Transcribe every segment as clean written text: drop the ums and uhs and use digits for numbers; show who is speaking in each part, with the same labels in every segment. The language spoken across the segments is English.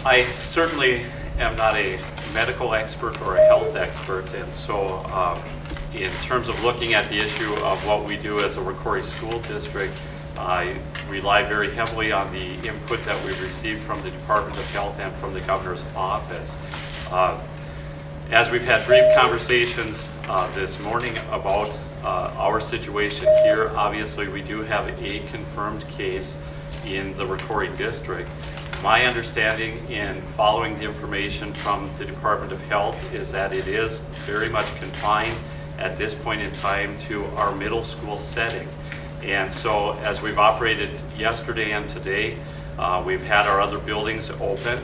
Speaker 1: I certainly am not a medical expert or a health expert, and so in terms of looking at the issue of what we do as a Rocori School District, I rely very heavily on the input that we've received from the Department of Health and from the Governor's office. As we've had brief conversations this morning about our situation here, obviously we do have a confirmed case in the Rocori District. My understanding in following the information from the Department of Health is that it is very much confined at this point in time to our middle school setting. And so as we've operated yesterday and today, we've had our other buildings open.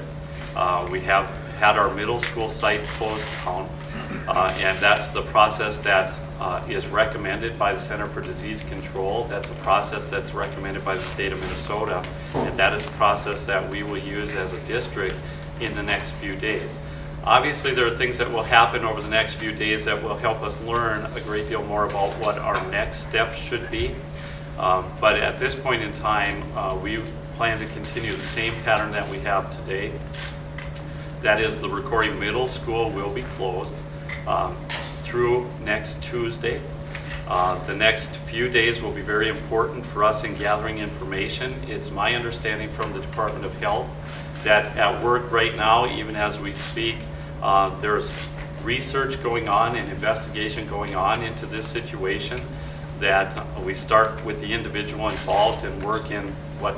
Speaker 1: We have had our middle school site closed down, and that's the process that is recommended by the Center for Disease Control. That's a process that's recommended by the state of Minnesota, and that is a process that we will use as a district in the next few days. Obviously, there are things that will happen over the next few days that will help us learn a great deal more about what our next steps should be. But at this point in time, we plan to continue the same pattern that we have today. That is, the Rocori Middle School will be closed through next Tuesday. The next few days will be very important for us in gathering information. It's my understanding from the Department of Health that at work right now, even as we speak, there's research going on and investigation going on into this situation, that we start with the individual involved and work in what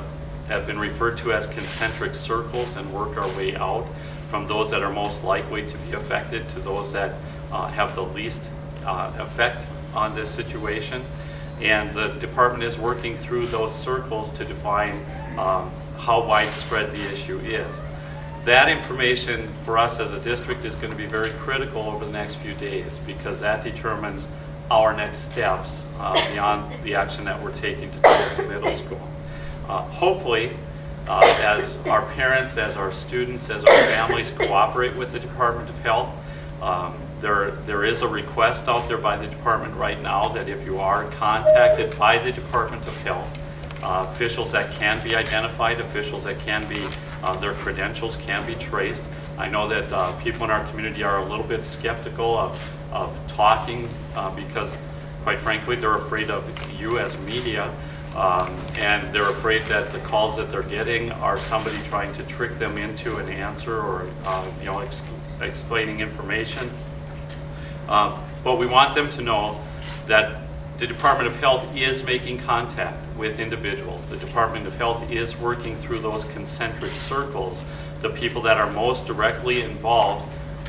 Speaker 1: have been referred to as concentric circles and work our way out from those that are most likely to be affected to those that have the least effect on this situation. And the department is working through those circles to define how widespread the issue is. That information for us as a district is going to be very critical over the next few days, because that determines our next steps beyond the action that we're taking to close the middle school. Hopefully, as our parents, as our students, as our families cooperate with the Department of Health, there is a request out there by the department right now that if you are contacted by the Department of Health, officials that can be identified, officials that can be, their credentials can be traced. I know that people in our community are a little bit skeptical of talking because, quite frankly, they're afraid of you as media, and they're afraid that the calls that they're getting are somebody trying to trick them into an answer or explaining information. But we want them to know that the Department of Health is making contact with individuals. The Department of Health is working through those concentric circles. The people that are most directly involved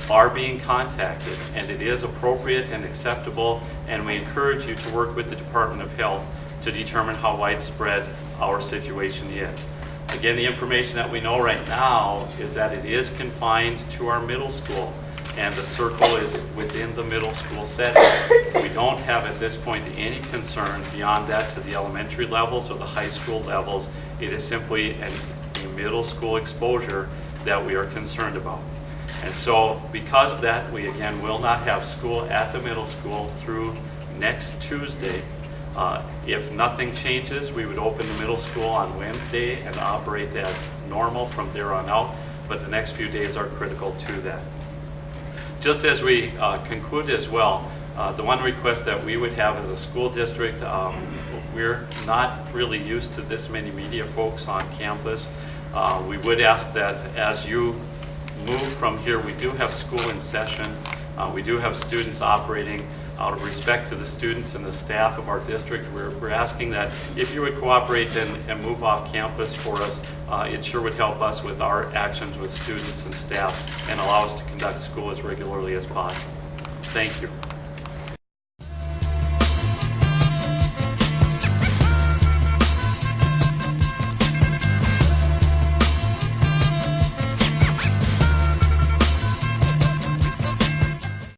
Speaker 1: are being contacted, and it is appropriate and acceptable, and we encourage you to work with the Department of Health to determine how widespread our situation is. Again, the information that we know right now is that it is confined to our middle school, and the circle is within the middle school setting. We don't have at this point any concern beyond that to the elementary levels or the high school levels. It is simply a middle school exposure that we are concerned about. And so because of that, we again will not have school at the middle school through next Tuesday. If nothing changes, we would open the middle school on Wednesday and operate as normal from there on out, but the next few days are critical to that. Just as we conclude as well, the one request that we would have as a school district, we're not really used to this many media folks on campus. We would ask that as you move from here, we do have school in session. We do have students operating. Out of respect to the students and the staff of our district, we're asking that if you would cooperate and move off campus for us, it sure would help us with our actions with students and staff and allow us to conduct school as regularly as possible. Thank you.